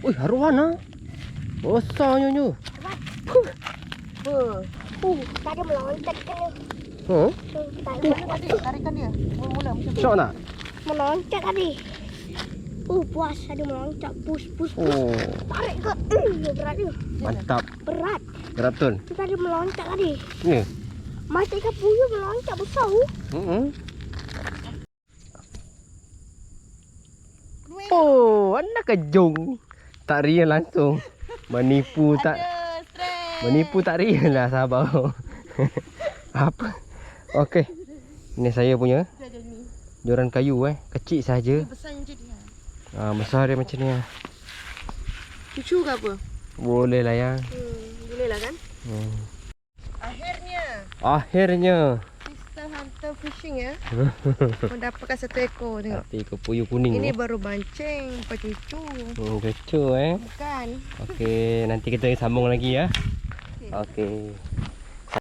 Ui, haruan ah. Besarnya ni. Tak ada meloncat kan dia. Huh? Tak ada. Tarikan dia. Mula-mula macam tu. Syok nak? Meloncat tadi. Puas ada meloncat. Push. Oh, Tarik ke? Berat dia. mantap. Berat. Berat betul. Tu tadi meloncat tadi. Ya. Masa ikan puyuh meloncat besar. Oh, anak kejung. Tak real langsung. Menipu tak. Ada stres. Menipu tak real lah sahabat. Apa? Okey. Ini saya punya Ada ni. joran kayu kecil saja. Besar macam ni. Besar dia macam ni lah. Cucu ke apa? Boleh lah ya. Boleh lah kan? Akhirnya Sister Hunter Fishing ya mendapatkan satu ekor. Tengok. Tapi ke puyuh kuning Ini ni. baru bancing pecucu. Kecoh Bukan. Okey, nanti kita sambung lagi ya. Okey.